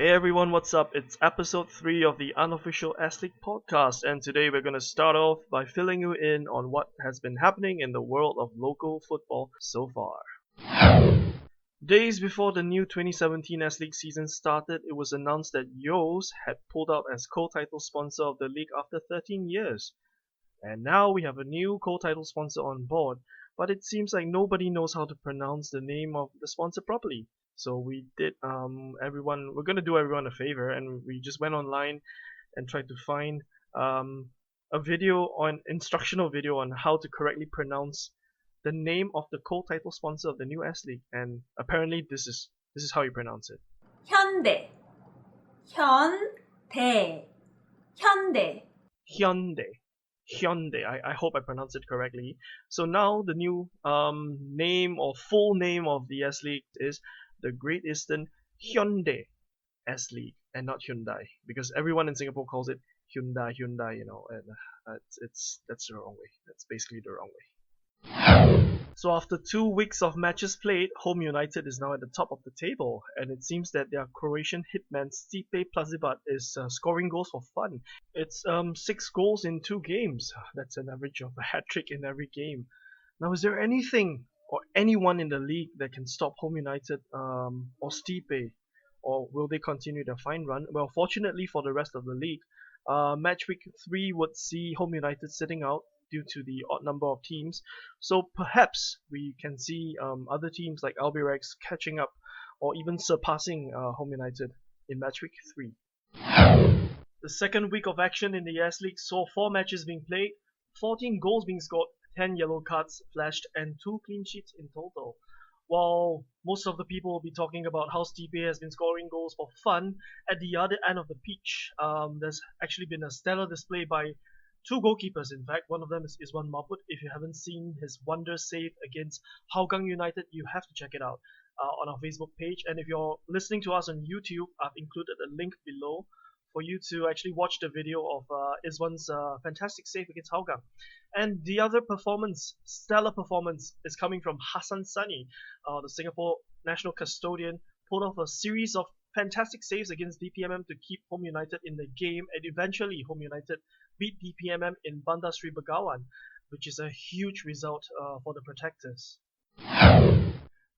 Hey everyone, what's up? It's episode 3 of the Unofficial S.League podcast, and today we're going to start off by filling you in on what has been happening in the world of local football so far. Days before the new 2017 S.League season started, it was announced that Yo's had pulled out as co-title sponsor of the league after 13 years. And now we have a new co-title sponsor on board, but it seems like nobody knows how to pronounce the name of the sponsor properly. So we're gonna do everyone a favor, and we just went online and tried to find instructional video on how to correctly pronounce the name of the co-title sponsor of the new S-League, and apparently this is how you pronounce it. 현대, 현대, 현대. Hyundai. I hope I pronounced it correctly. So now the new name or full name of the S-League is the Great Eastern Hyundai S-League and not Hyundai, because everyone in Singapore calls it Hyundai, and that's the wrong way. That's basically the wrong way. So after 2 weeks of matches played, Home United is now at the top of the table, and it seems that their Croatian hitman Stipe Plazibat is scoring goals for fun. It's 6 goals in 2 games. That's an average of a hat-trick in every game. Now, is there anything or anyone in the league that can stop Home United or Stipe? Or will they continue their fine run? Well, fortunately for the rest of the league, Matchweek 3 would see Home United sitting out due to the odd number of teams. So perhaps we can see other teams like Albirex catching up or even surpassing Home United in Matchweek 3. The second week of action in the S-League saw 4 matches being played, 14 goals being scored, 10 yellow cards flashed, and 2 clean sheets in total. While most of the people will be talking about how Stipe has been scoring goals for fun, at the other end of the pitch, there's actually been a stellar display by 2 goalkeepers. In fact, one of them is Iswan Mahmud. If you haven't seen his wonder save against Hougang United, you have to check it out on our Facebook page. And if you're listening to us on YouTube, I've included a link below for you to actually watch the video of Iswan's fantastic save against Hougang. And the other stellar performance, is coming from Hassan Sani, the Singapore national custodian. Pulled off a series of fantastic saves against DPMM to keep Home United in the game, and eventually Home United beat DPMM in Bandar Sri Begawan, which is a huge result for the Protectors.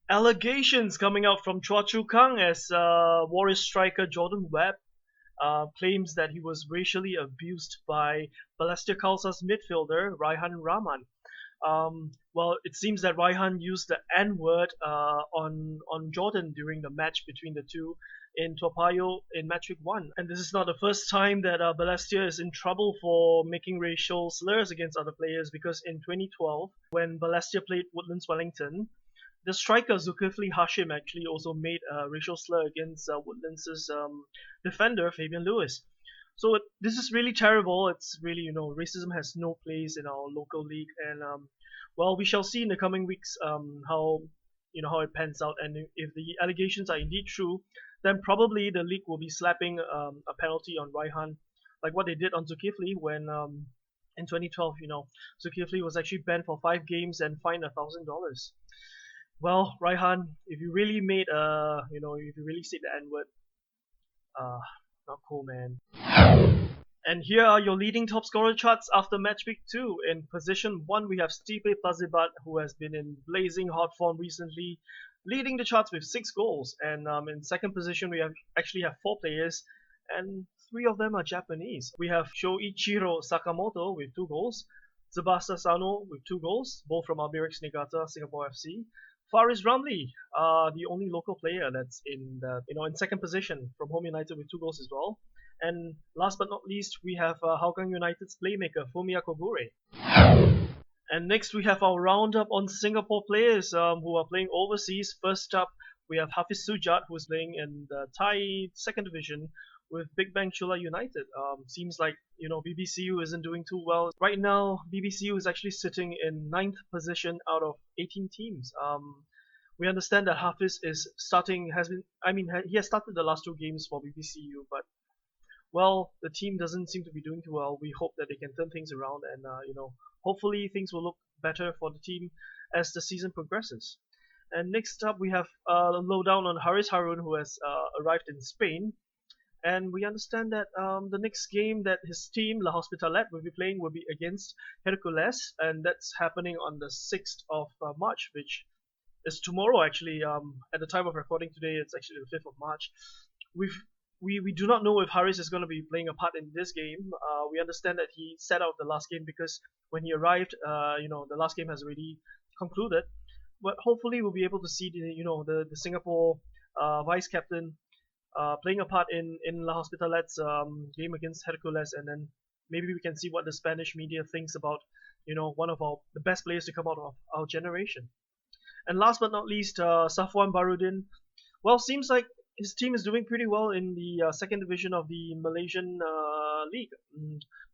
Allegations coming out from Chua Chu Kang as Warriors striker Jordan Webb claims that he was racially abused by Balestier Khalsa's midfielder Raihan Rahman. Well, it seems that Raihan used the N-word on Jordan during the match between the two in Toa Payoh in Matchweek 1. And this is not the first time that Balestier is in trouble for making racial slurs against other players, because in 2012, when Balestier played Woodlands Wellington, the striker Zulkifli Hashim actually also made a racial slur against Woodlands' defender Fabian Lewis. So this is really terrible. It's really, racism has no place in our local league, and well, we shall see in the coming weeks how it pans out. And if the allegations are indeed true, then probably the league will be slapping a penalty on Raihan, like what they did on Zulkifli when in 2012, Zulkifli was actually banned for 5 games and fined $1,000. Well, Raihan, if you really made if you really said the N-word, not cool, man. And here are your leading top scorer charts after Matchweek 2. In position 1, we have Stipe Plazibat, who has been in blazing hot form recently, leading the charts with 6 goals. And in second position, we actually have 4 players, and 3 of them are Japanese. We have Shoichiro Sakamoto with 2 goals, Tsubasa Sano with 2 goals, both from Albirex Niigata Singapore FC. Faris Ramli, the only local player that's in second position from Home United with 2 goals as well. And last but not least, we have Hougang United's playmaker Fumiya Kogure. And next we have our roundup on Singapore players who are playing overseas. First up, we have Hafiz Sujat, who is playing in the Thai second division with Big Bang Chula United. Seems like BBCU isn't doing too well right now. BBCU is actually sitting in 9th position out of 18 teams. We understand that Hafiz he has started the last 2 games for BBCU, but well, the team doesn't seem to be doing too well. We hope that they can turn things around, and hopefully things will look better for the team as the season progresses. And next up, we have a lowdown on Haris Harun, who has arrived in Spain. And we understand that the next game that his team, La Hospitalet, will be playing will be against Hercules, and that's happening on the 6th of March, which is tomorrow actually. At the time of recording today, it's actually the 5th of March. We've we do not know if Haris is going to be playing a part in this game. We understand that he sat out the last game because when he arrived, the last game has already concluded. But hopefully, we'll be able to see the Singapore vice captain playing a part in La Hospitalet's game against Hercules, and then maybe we can see what the Spanish media thinks about one of the best players to come out of our generation. And last but not least, Safwan Barudin. Well, seems like his team is doing pretty well in the second division of the Malaysian league.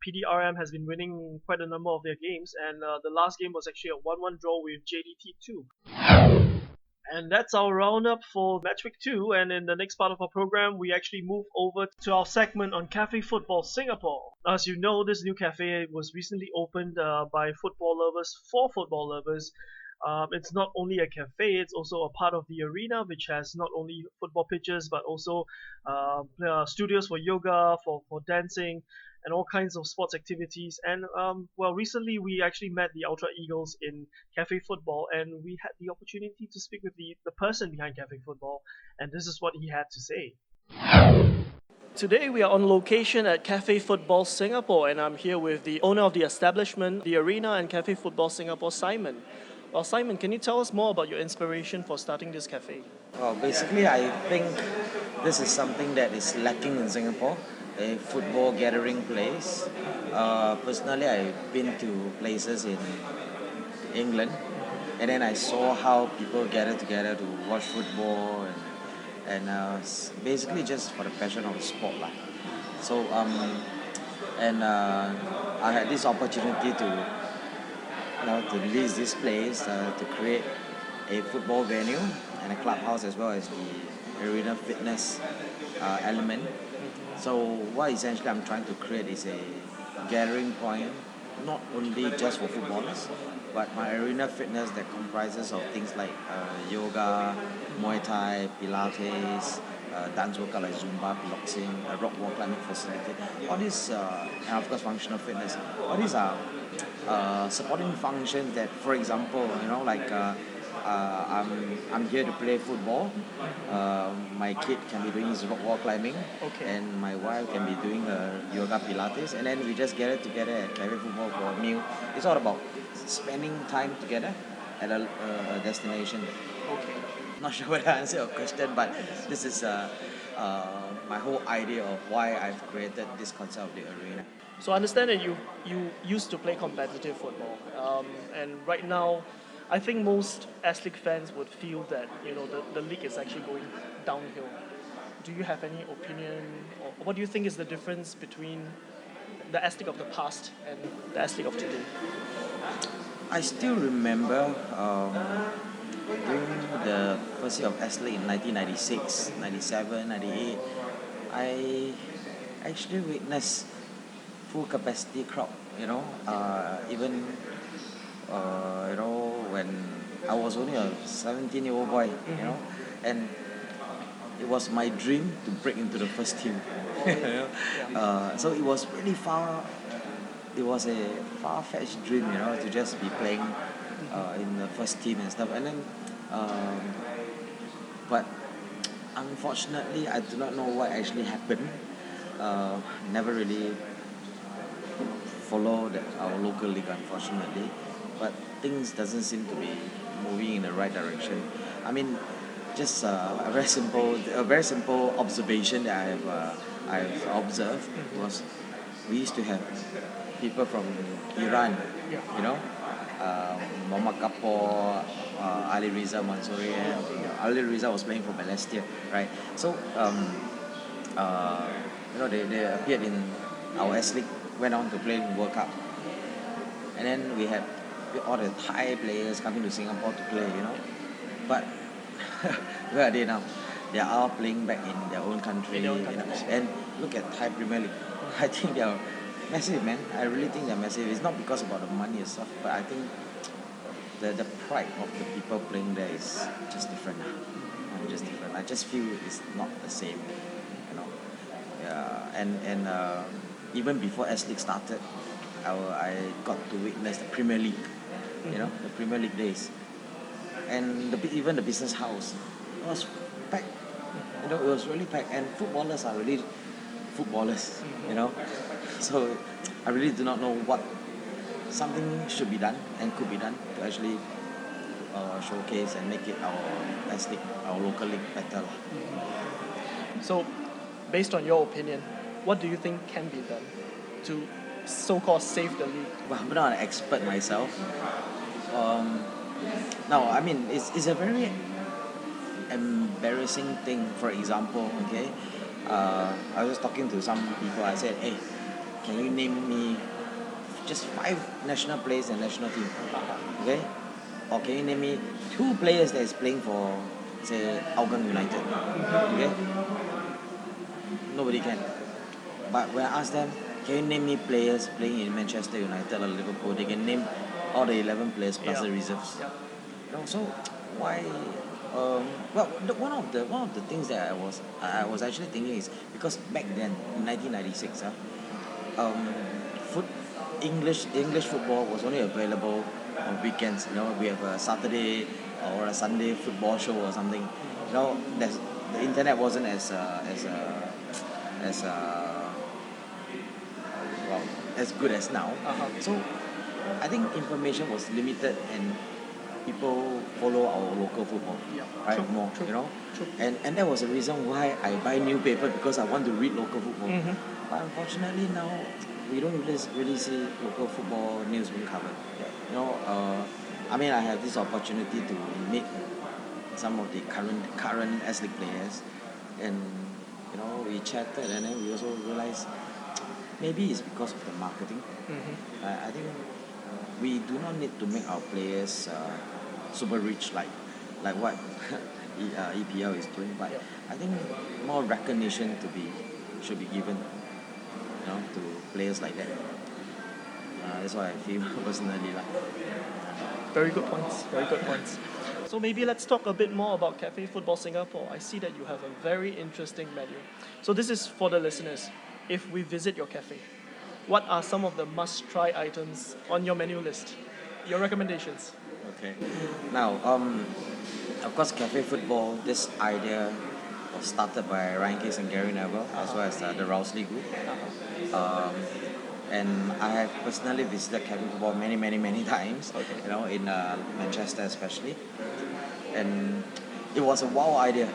PDRM has been winning quite a number of their games, and the last game was actually a 1-1 draw with JDT2. And that's our roundup for Matchweek 2. And in the next part of our program, we actually move over to our segment on Cafe Football Singapore. As you know, this new cafe was recently opened by football lovers for football lovers. It's not only a cafe, it's also a part of the arena, which has not only football pitches, but also studios for yoga, for dancing, and all kinds of sports activities. And recently we actually met the Ultra Eagles in Cafe Football, and we had the opportunity to speak with the person behind Cafe Football, and this is what he had to say. Today we are on location at Cafe Football Singapore, and I'm here with the owner of the establishment, the arena, and Cafe Football Singapore, Simon. Well, Simon, can you tell us more about your inspiration for starting this cafe? Well, basically, I think this is something that is lacking in Singapore, a football gathering place. Personally, I've been to places in England, and then I saw how people gather together to watch football, and basically just for the passion of the sport, lah. So I had this opportunity to release this place, to create a football venue and a clubhouse, as well as the arena fitness element. So what essentially I'm trying to create is a gathering point, not only just for footballers, but my arena fitness that comprises of things like yoga, Muay Thai, Pilates, dance workout like Zumba, piloxing, a rock wall climbing facility. All these, and of course functional fitness. All these are supporting functions that, for example, I'm here to play football. My kid can be doing his rock wall climbing, Okay. and my wife can be doing yoga, Pilates, and then we just gather together at Cafe Football for a meal. It's all about spending time together at a destination. Okay. Not sure whether I answered your question, but this is my whole idea of why I've created this concept of the arena. So I understand that you used to play competitive football, and right now, I think most S-League fans would feel that the league is actually going downhill. Do you have any opinion, or what do you think is the difference between the S-League of the past and the S-League of today? I still remember during the first year of S.League in 1996, 97, 98, I actually witnessed full capacity crowd, even when I was only a 17-year-old boy, and it was my dream to break into the first team. So it was really it was a far-fetched dream, to just be playing in the first team and stuff. And then, but unfortunately, I do not know what actually happened. Never really followed our local league, unfortunately. But things doesn't seem to be moving in the right direction. I mean, just a very simple observation that I've observed was we used to have people from Iran, Muhammad Kapor, Ali Riza Mansouri. Ali Riza was playing for Balestier, right? So, they appeared in our S-League, went on to play in World Cup. And then we had all the Thai players coming to Singapore to play, But where are they now? They are all playing back in their own country. And look at Thai Premier League. I think they are massive, man. I really think they're massive. It's not because about the money and stuff, but I think the pride of the people playing there is just different. Just different. I just feel it's not the same. and even before S.League started, I got to witness the Premier League, the Premier League days, and even the business house was packed. It was really packed, and footballers are really footballers. So I really do not know what something should be done and could be done to actually showcase and make it our S League, our local league better. So, based on your opinion, what do you think can be done to so-called save the league? Well, I'm not an expert myself. Now, I mean, it's a very embarrassing thing. For example, okay, I was talking to some people. I said, "Hey, can you name me just 5 national players and national team? Okay, or can you name me 2 players that is playing for, say, Hougang United? Okay, nobody can. But when I ask them, can you name me players playing in Manchester United or Liverpool? They can name all the 11 players plus the reserves. So why? Well, one of the things that I was actually thinking is because back then in 1996, English football was only available on weekends. We have a Saturday or a Sunday football show or something. The internet wasn't as well as good as now. So I think information was limited and people follow our local football, right? True, More, true, true. and that was the reason why I buy newspaper, because I want to read local football. But unfortunately now we don't really see local football news being covered. I mean, I have this opportunity to meet some of the current S-League players, and we chatted, and then we also realized maybe it's because of the marketing. I think we do not need to make our players super rich like what EPL is doing, but I think more recognition should be given to players like that. That's what I feel personally like. Very good points. Very good points. So maybe let's talk a bit more about Cafe Football Singapore. I see that you have a very interesting menu. So this is for the listeners. If we visit your cafe, what are some of the must-try items on your menu list? Your recommendations. Okay. Now, of course, Cafe Football, this idea was started by Ryan Case and Gary Neville, as well as the Rousley Group. And I have personally visited Cafe Football many times, in Manchester especially. And it was a wow idea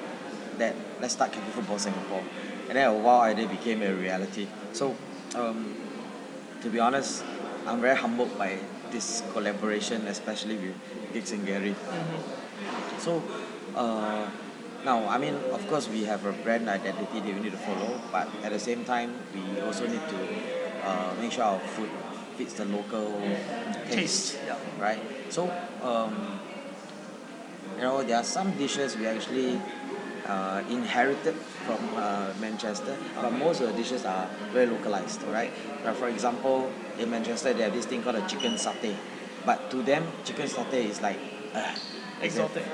that let's start Cafe Football Singapore. And then a wow idea became a reality. So, to be honest, I'm very humbled by this collaboration, especially with Giggs and Gary. So, now, I mean, of course, we have a brand identity that we need to follow, but at the same time, we also need to make sure our food fits the local taste, right? So, there are some dishes we actually inherited from Manchester, but most of the dishes are very localized, right? For example, in Manchester, they have this thing called a chicken satay, but to them, chicken satay is like exotic.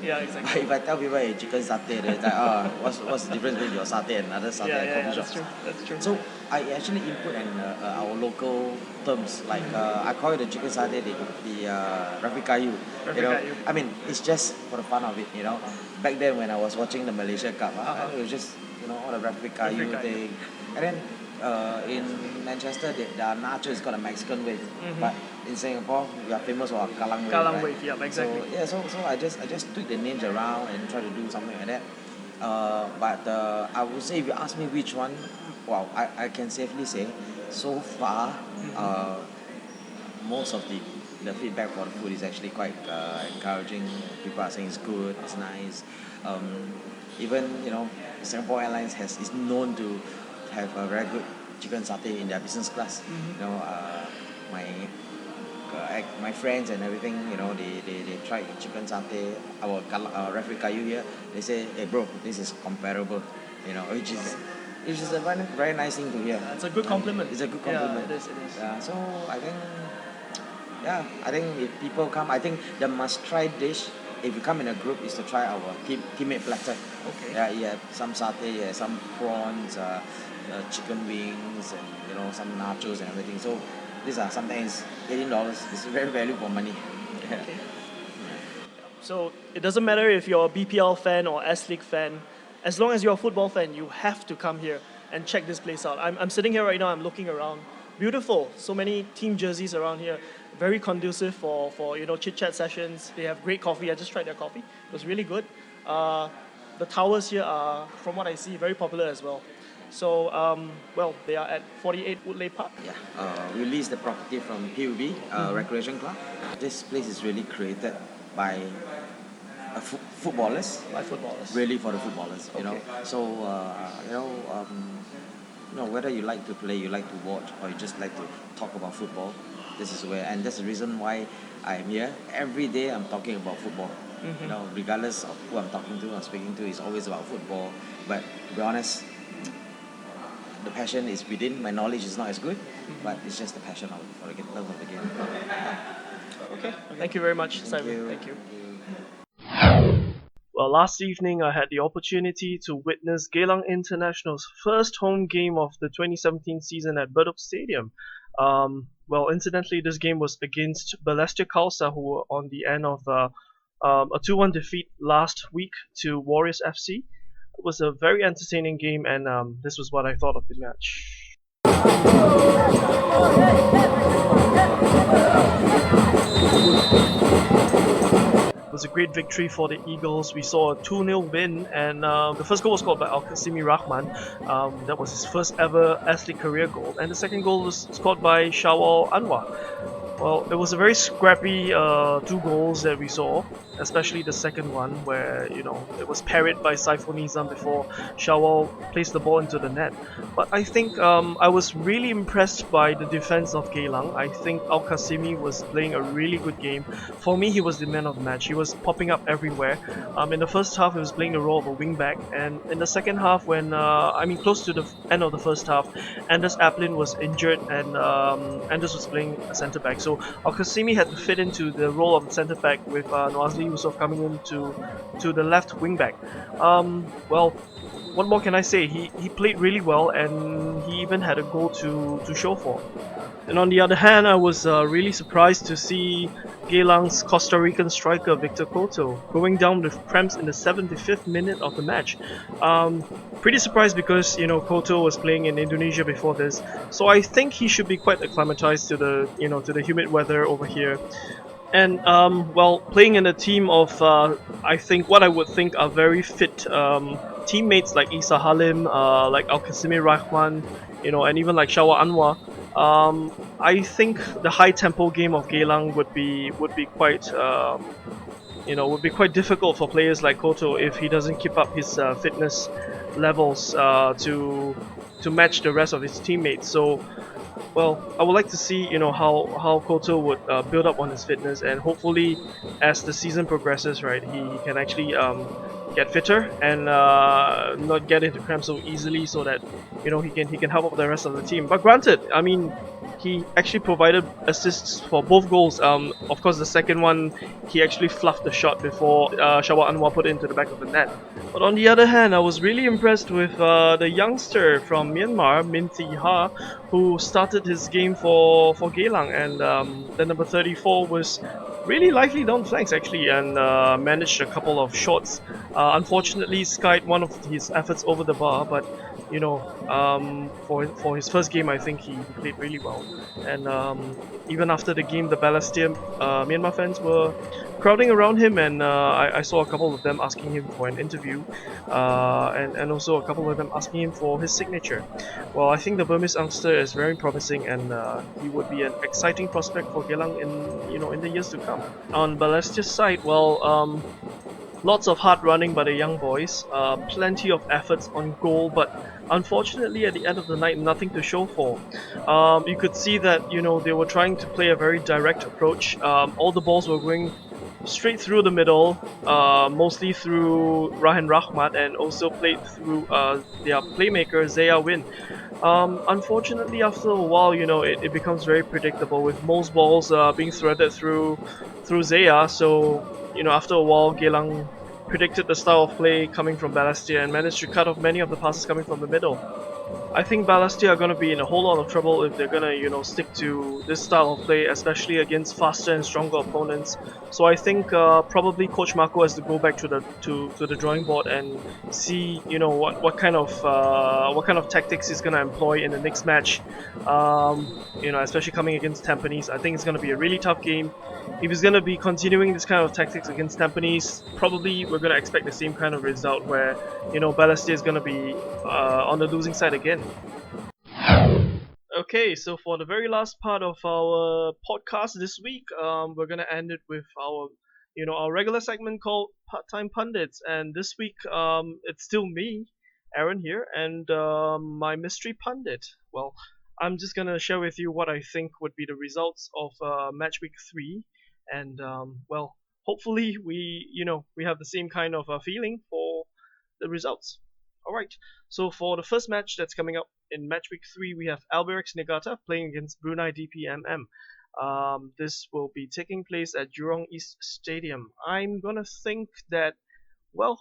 Yeah, exactly. But if I tell people, hey, chicken satay, they're like, what's the difference between your satay and another satay at coffee shops? That's true. So I actually input our local terms, like I call it the chicken satay, the Rafi Kayu. Kayu. I mean, it's just for the fun of it. Back then when I was watching the Malaysia Cup, it was just all the Rafi Kayu thing, and then in Manchester, the nacho is called a Mexican wave, but in Singapore, we are famous for our Kallang wave. Kallang right? wave, yeah, exactly. So I just tweak the names around and try to do something like that. But I would say, if you ask me which one, well, I can safely say, so far, most of the feedback for the food is actually quite encouraging. People are saying it's good, it's nice. Even Singapore Airlines is known to have a very good chicken satay in their business class. My friends and everything, they tried chicken satay. Our Rafi Kayu here, they say, hey bro, this is comparable, which is a very, very nice thing to hear. It's a good compliment. It's a good compliment. Yeah, it is. So I think if people come, I think the must try dish if you come in a group, is to try our teammate platter. Okay. Yeah, you have some satay, you have some prawns, chicken wings, and some nachos and everything. So these are sometimes $18. It's very value for money. Okay. So it doesn't matter if you're a BPL fan or S-League fan, as long as you're a football fan, you have to come here and check this place out. I'm sitting here right now, I'm looking around. Beautiful, so many team jerseys around here. Very conducive for chit-chat sessions. They have great coffee. I just tried their coffee. It was really good. The towers here are, from what I see, very popular as well. So, they are at 48 Woodley Park. Yeah, we lease the property from PUB Recreation Club. This place is really created by footballers. By footballers. Really for the footballers, you know. Okay. So, whether you like to play, you like to watch, or you just like to talk about football, this is where, and that's the reason why I'm here. Every day I'm talking about football. Regardless of who I'm talking to, I'm speaking to, it's always about football. But to be honest, the passion is within. My knowledge is not as good, but it's just the passion for the love of the game. Okay. Thank you very much, Simon. Thank you. Well, last evening I had the opportunity to witness Geylang International's first home game of the 2017 season at Bedok Stadium. Incidentally, this game was against Balestier Khalsa, who were on the end of a 2-1 defeat last week to Warriors FC. It was a very entertaining game, and this was what I thought of the match. It was a great victory for the Eagles. We saw a 2-0 win, and the first goal was scored by Al-Qasimi Rahman. That was his first ever S-League career goal, and the second goal was scored by Shawal Anwar. Well, it was a very scrappy 2 goals that we saw, especially the second one where, it was parried by Saiful Nizam before Shawal placed the ball into the net. But I think I was really impressed by the defense of Geylang. I think Al-Qasimi was playing a really good game. For me, he was the man of the match. He was popping up everywhere. In the first half, he was playing the role of a wing-back, and in the second half, when close to the end of the first half, Anders Aplin was injured, and Anders was playing a centre-back. So Al-Qasimi had to fit into the role of centre-back with Noazli Yusof coming in to the left wing-back. What more can I say? He played really well, and he even had a goal to show for. And on the other hand, I was really surprised to see Geylang's Costa Rican striker Victor Couto going down with cramps in the 75th minute of the match. Pretty surprised because Couto was playing in Indonesia before this, so I think he should be quite acclimatized to the humid weather over here. And playing in a team of I think what I would think are very fit teammates like Isa Halim, like Al-Qasimi Rahman, and even like Shawar Anwar. I think the high tempo game of Geylang would be quite difficult for players like Couto if he doesn't keep up his fitness levels to match the rest of his teammates. So, I would like to see how Couto would build up on his fitness, and hopefully as the season progresses, right, he can actually get fitter and not get into cramps so easily, so that he can help out the rest of the team. But granted, he actually provided assists for both goals. Of course, the second one, he actually fluffed the shot before Shawar Anwar put it into the back of the net. But on the other hand, I was really impressed with the youngster from Myanmar, Min Thi Ha, who started his game for Geylang, and the number 34 was really lively down flanks actually, and managed a couple of shots. Unfortunately, skied one of his efforts over the bar, but for his first game, I think he played really well. And even after the game, the Balestier Myanmar fans were crowding around him, and I saw a couple of them asking him for an interview, and also a couple of them asking him for his signature. Well, I think the Burmese youngster is very promising, and he would be an exciting prospect for Geylang in the years to come. On Balestier's side, lots of hard running by the young boys, plenty of efforts on goal, but unfortunately at the end of the night, nothing to show for. You could see that they were trying to play a very direct approach. All the balls were going straight through the middle, mostly through Rahan Rahmat and also played through their playmaker Zaya Win. Unfortunately, after a while, it becomes very predictable with most balls being threaded through Zaya. So, after a while, Gelang predicted the style of play coming from Balestier and managed to cut off many of the passes coming from the middle. I think Balestier are going to be in a whole lot of trouble if they're going to, stick to this style of play, especially against faster and stronger opponents. So I think probably Coach Marco has to go back to the drawing board and see, what kind of tactics he's going to employ in the next match. Especially coming against Tampines, I think it's going to be a really tough game. If he's going to be continuing this kind of tactics against Tampines, probably we're going to expect the same kind of result where Balestier is going to be on the losing side again. Okay, so for the very last part of our podcast this week, we're gonna end it with our regular segment called Part Time Pundits, and this week, it's still me, Aaron here, and my mystery pundit. Well, I'm just gonna share with you what I think would be the results of Matchweek 3, and well, hopefully we have the same kind of feeling for the results. All right. So for the first match that's coming up in match week 3, we have Albirex Niigata playing against Brunei DPMM. This will be taking place at Jurong East Stadium. I'm gonna think that, well,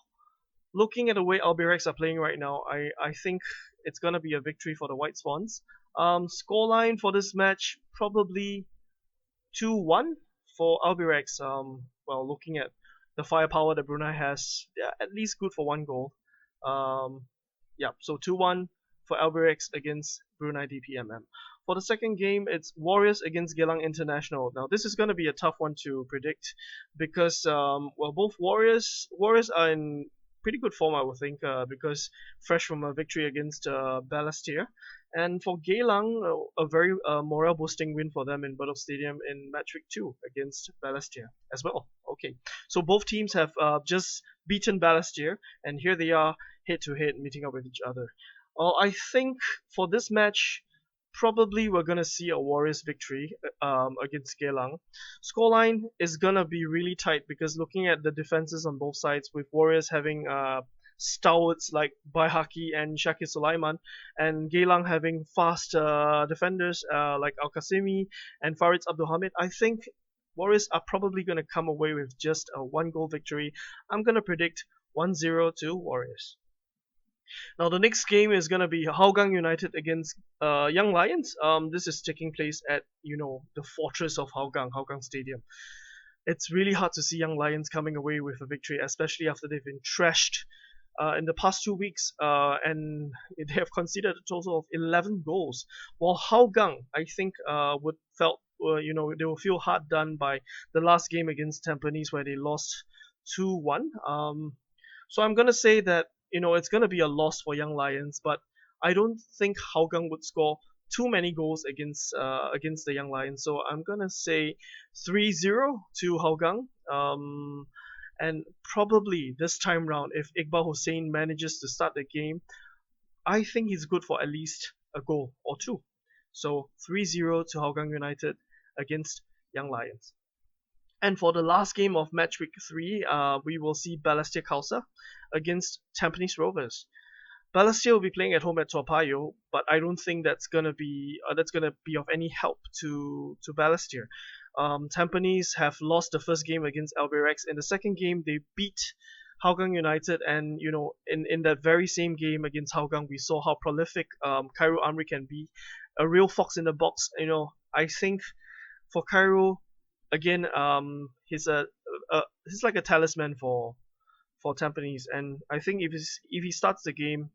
looking at the way Albirex are playing right now, I think it's gonna be a victory for the White Swans. Scoreline for this match probably 2-1 for Albirex. Well, looking at the firepower that Brunei has, they're at least good for one goal. Yeah, so 2-1 for Albirex against Brunei DPMM. For the second game, it's Warriors against Geylang International. Now, this is going to be a tough one to predict because, both Warriors are in pretty good form, I would think, because fresh from a victory against Balestier. And for Geylang, a very morale boosting win for them in Bedok Stadium in match week 2 against Balestier as well. Okay, so both teams have just beaten Balestier, and here they are head to head meeting up with each other. I think for this match, probably we're gonna see a Warriors victory against Geylang. Scoreline is gonna be really tight because looking at the defenses on both sides, with Warriors having stalwarts like Baihaki and Shakir Sulaiman, and Geylang having fast defenders like Al Qasimi and Farid Abdulhamid, I think Warriors are probably going to come away with just a 1-goal victory. I'm going to predict 1-0 to Warriors. Now the next game is going to be Hougang United against Young Lions. This is taking place at the fortress of Hougang Stadium. It's really hard to see Young Lions coming away with a victory, especially after they've been trashed in the past 2 weeks, and they have conceded a total of 11 goals. While Hougang, I think, they will feel hard done by the last game against Tampines where they lost 2-1. So I'm gonna say that it's gonna be a loss for Young Lions, but I don't think Hougang would score too many goals against the Young Lions. So I'm gonna say 3-0 to Hougang. And probably this time round, if Iqbal Hussein manages to start the game, I think he's good for at least a goal or two. So 3-0 to Hougang United against Young Lions. And for the last game of match week 3, we will see Balestier Khalsa against Tampines Rovers. Balestier will be playing at home at Toa Payoh, but I don't think that's gonna be of any help to Balestier. Tampines have lost the first game against Albirex. In the second game, they beat Hougang United, and in that very same game against Hougang, we saw how prolific Kayu Amri can be, a real fox in the box. I think for Kayu, again, he's like a talisman for Tampines, and I think if he starts the game,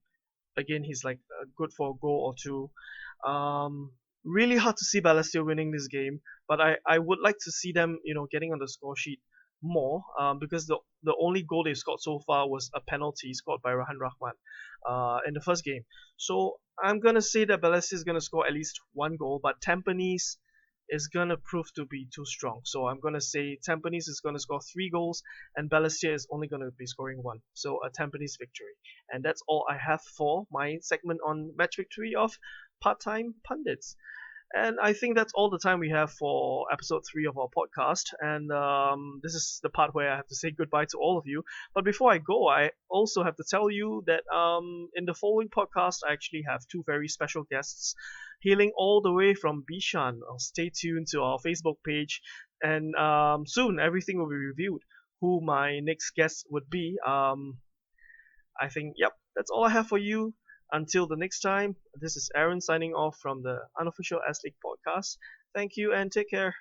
again, he's like good for a goal or two. Really hard to see Balestier winning this game, but I would like to see them, getting on the score sheet more, because the only goal they've scored so far was a penalty scored by Rahan Rahman in the first game. So I'm gonna say that Balestier is gonna score at least 1 goal, but Tampines is gonna prove to be too strong. So I'm gonna say Tampines is gonna score 3 goals, and Balestier is only gonna be scoring 1. So a Tampines victory. And that's all I have for my segment on match victory of part-time pundits. And I think that's all the time we have for episode 3 of our podcast. And this is the part where I have to say goodbye to all of you. But before I go, I also have to tell you that in the following podcast, I actually have two very special guests hailing all the way from Bishan. Stay tuned to our Facebook page, and soon everything will be revealed. Who my next guest would be. I think, yep, that's all I have for you. Until the next time, this is Aaron signing off from the Unofficial S.League podcast. Thank you and take care.